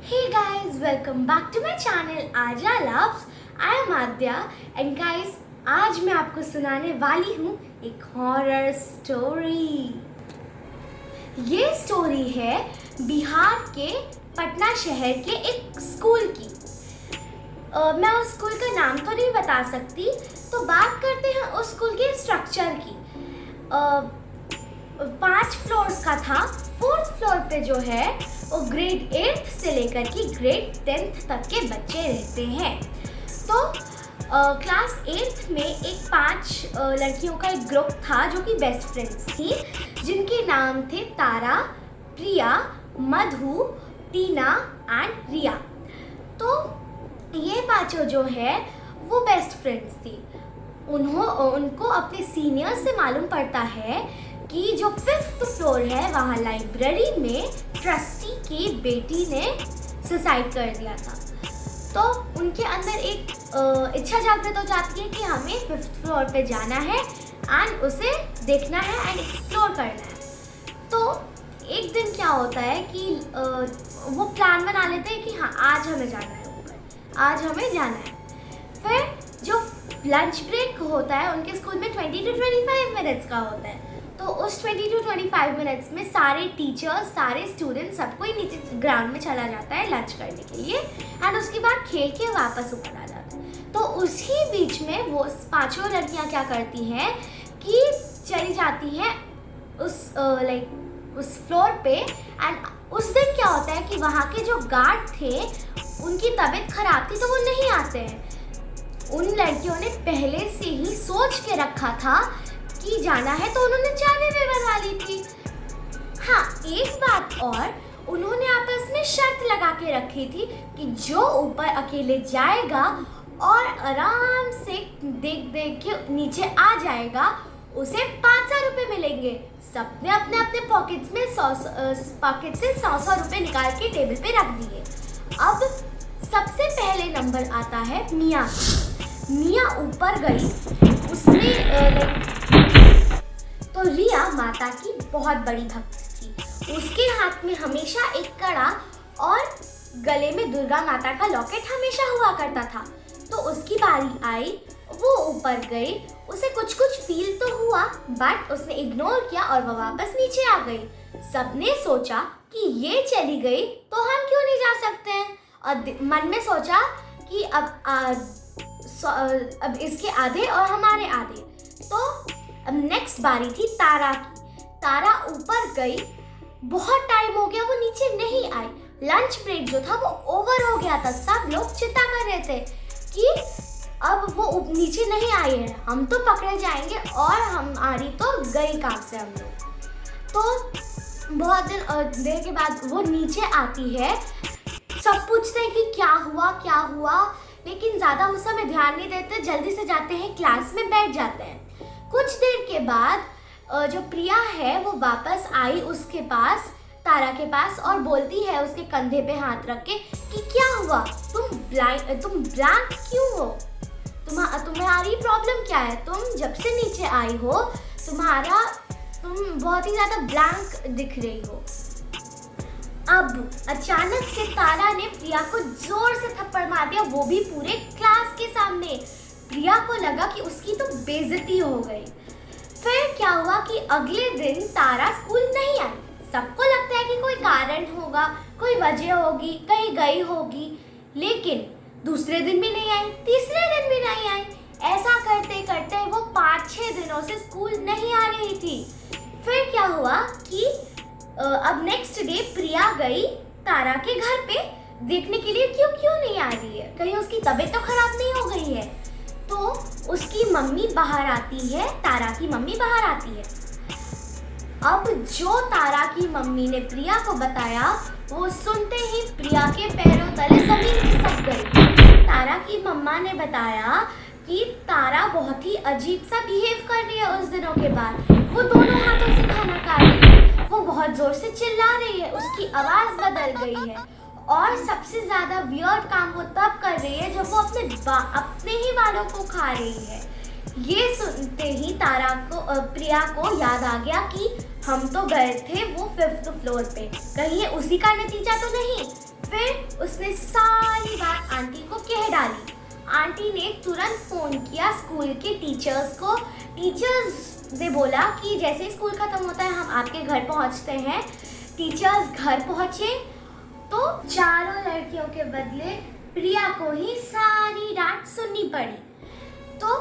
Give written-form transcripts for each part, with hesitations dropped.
Hey guys, welcome back to my channel Aja Loves. I am Adya and guys, आज मैं आपको सुनाने वाली हूँ एक हॉरर स्टोरी। ये स्टोरी है बिहार के पटना शहर के एक स्कूल की। मैं उस स्कूल का नाम तो नहीं बता सकती, तो बात करते हैं उस स्कूल के स्ट्रक्चर की। 5 फ्लोर्स का था। 4th फ्लोर पे जो है वो ग्रेड 8th से लेकर के ग्रेड 10th तक के बच्चे रहते हैं। तो क्लास 8th में एक 5 लड़कियों का एक ग्रुप था जो कि बेस्ट फ्रेंड्स थी, जिनके नाम थे तारा, प्रिया, मधु, टीना एंड रिया। तो ये पांचों जो है वो बेस्ट फ्रेंड्स थी। उनको अपने सीनियर से मालूम पड़ता है कि जो 5th फ्लोर है वहाँ लाइब्रेरी में ट्रस्टी की बेटी ने सुसाइड कर दिया था। तो उनके अंदर एक इच्छा जागृत हो जाती है कि हमें 5th फ्लोर पे जाना है एंड उसे देखना है एंड एक्सप्लोर करना है। तो एक दिन क्या होता है कि वो प्लान बना लेते हैं कि हाँ आज हमें जाना है ऊपर, आज हमें जाना है। फिर जो लंच ब्रेक होता है उनके स्कूल में 20 to 25 मिनट्स का होता है। तो उस 20 to 25 मिनट्स में सारे टीचर्स, सारे स्टूडेंट्स, सब कोई नीचे ग्राउंड में चला जाता है लंच करने के लिए एंड उसके बाद खेल के वापस ऊपर आ जाता है। तो उसी बीच में वो 5 लड़कियां क्या करती हैं कि चली जाती हैं उस फ्लोर पे। एंड उस दिन क्या होता है कि वहाँ के जो गार्ड थे उनकी तबीयत खराब थी तो वो नहीं आते हैं। उन लड़कियों ने पहले से ही सोच के रखा था कि जाना है, तो उन्होंने चाबी भी बनवा ली थी। हाँ, एक बात और, उन्होंने आपस में शर्त लगा के रखी थी कि जो ऊपर अकेले जाएगा और आराम से देख के नीचे आ जाएगा उसे 500 रुपये मिलेंगे। सबने अपने अपने पॉकेट से 100 रुपये निकाल के टेबल पे रख दिए। अब सबसे पहले नंबर आता है मिया। मिया ऊपर गई, उसने तो रिया माता की बहुत बड़ी भक्त थी। उसके हाथ में हमेशा एक कड़ा और गले में दुर्गा माता का लॉकेट हमेशा हुआ करता था। तो उसकी बारी आई, वो ऊपर गई। उसे कुछ फील तो हुआ बट उसने इग्नोर किया और वो वापस नीचे आ गई। सबने सोचा कि ये चली गई तो हम क्यों नहीं जा सकते हैं, और मन में सोचा कि अब इसके आधे और हमारे आधे। तो अब नेक्स्ट बारी थी तारा की। तारा ऊपर गई, बहुत टाइम हो गया वो नीचे नहीं आई। लंच ब्रेक जो था वो ओवर हो गया था। सब लोग चिंता कर रहे थे कि अब वो नीचे नहीं आई है, हम तो पकड़े जाएंगे और हमारी तो गई काम से हम लोग। तो बहुत देर के बाद वो नीचे आती है। सब पूछते हैं कि क्या हुआ, लेकिन ज़्यादा उस समय ध्यान नहीं देते, जल्दी से जाते हैं क्लास में बैठ जाते हैं। कुछ देर के बाद जो प्रिया है वो वापस आई उसके पास, तारा के पास, और बोलती है उसके कंधे पे हाथ रख के कि क्या हुआ, तुम ब्लैंक क्यों हो, तुम्हारी प्रॉब्लम क्या है, तुम जब से नीचे आई हो तुम बहुत ही ज़्यादा ब्लैंक दिख रही हो। अब अचानक से तारा ने प्रिया को जोर से थप्पड़ मार दिया, वो भी पूरे क्लास के सामने। प्रिया को लगा कि उसकी तो बेइज्जती हो गई। फिर क्या हुआ कि अगले दिन तारा स्कूल नहीं आई। सबको लगता है कि कोई कारण होगा, कोई वजह होगी, कहीं गई होगी, लेकिन दूसरे दिन भी नहीं आई, तीसरे दिन भी नहीं आई। ऐसा करते करते वो 5-6 दिनों से स्कूल नहीं आ रही थी। फिर क्या हुआ कि अब नेक्स्ट डे प्रिया गई तारा के घर पे देखने के लिए क्यों नहीं आ रही है, कहीं उसकी तबीयत तो खराब नहीं हो गई है। तो उसकी मम्मी बाहर आती है, तारा की मम्मी बाहर आती है। अब जो तारा की मम्मी ने प्रिया को बताया, वो सुनते ही प्रिया के पैरों तले जमीन खिसक गई। तारा की मम्मा ने बताया कि तारा बहुत ही अजीब सा बिहेव कर रही है उस दिनों के बाद। वो दोनों हाथों से खाना खा रही है, वो बहुत जोर से चिल्ला रही है, उसकी आवाज़ बदल गई है, और सबसे ज़्यादा वियर्ड काम वो तब कर रही है जब वो अपने ही बालों को खा रही है। ये सुनते ही प्रिया को याद आ गया कि हम तो गए थे वो 5th फ्लोर पे, कहीं ये उसी का नतीजा तो नहीं। फिर आंटी ने तुरंत फ़ोन किया स्कूल के टीचर्स को। टीचर्स ने बोला कि जैसे ही स्कूल ख़त्म होता है हम आपके घर पहुंचते हैं। टीचर्स घर पहुंचे तो चारों लड़कियों के बदले प्रिया को ही सारी रात सुननी पड़ी। तो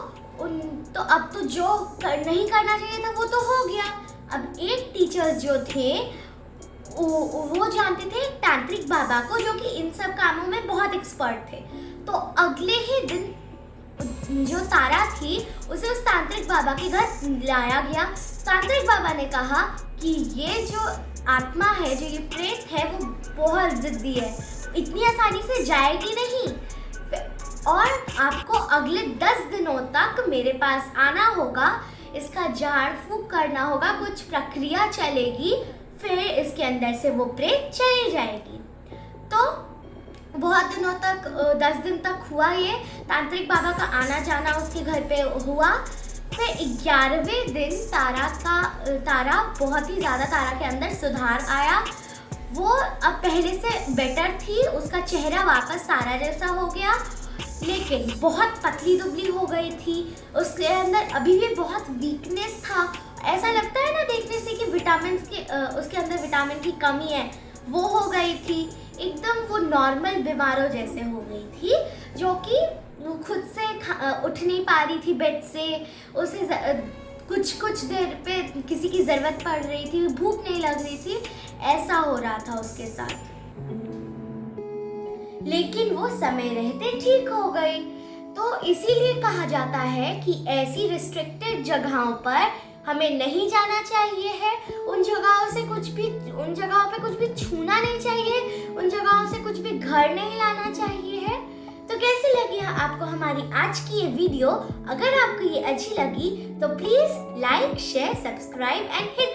अब तो जो नहीं करना चाहिए था वो तो हो गया। अब एक टीचर्स जो थे वो जानते थे एक तांत्रिक बाबा को, जो कि इन सब कामों में बहुत एक्सपर्ट थे। तो अगले ही दिन जो तारा थी उसे उस तांत्रिक बाबा के घर लाया गया। तांत्रिक बाबा ने कहा कि ये जो आत्मा है, जो ये प्रेत है, वो बहुत जिद्दी है, इतनी आसानी से जाएगी नहीं और आपको अगले 10 दिनों तक मेरे पास आना होगा, इसका झाड़ फूक करना होगा, कुछ प्रक्रिया चलेगी, फिर इसके अंदर से वो प्रेत चली जाएगी। तो बहुत दिनों तक 10 दिन तक हुआ ये तांत्रिक बाबा का आना जाना उसके घर पे हुआ। फिर 11वें दिन तारा बहुत ही ज़्यादा तारा के अंदर सुधार आया। वो अब पहले से बेटर थी, उसका चेहरा वापस तारा जैसा हो गया, लेकिन बहुत पतली दुबली हो गई थी। उसके अंदर अभी भी बहुत वीकनेस था। ऐसा लगता है ना देखने से कि उसके अंदर विटामिन की कमी है, वो हो गई थी। एकदम वो नॉर्मल बीमारों जैसे हो गई थी, जो कि खुद से उठ नहीं पा रही थी बेड से। उसे कुछ देर पे किसी की ज़रूरत पड़ रही थी, भूख नहीं लग रही थी, ऐसा हो रहा था उसके साथ। लेकिन वो समय रहते ठीक हो गई। तो इसीलिए कहा जाता है कि ऐसी रिस्ट्रिक्टेड जगहों पर हमें नहीं जाना चाहिए है। उन जगहों पे कुछ भी छूना नहीं चाहिए, उन जगहों से कुछ भी घर नहीं लाना चाहिए है। तो कैसी लगी आपको हमारी आज की ये वीडियो? अगर आपको ये अच्छी लगी तो please like, share, subscribe and hit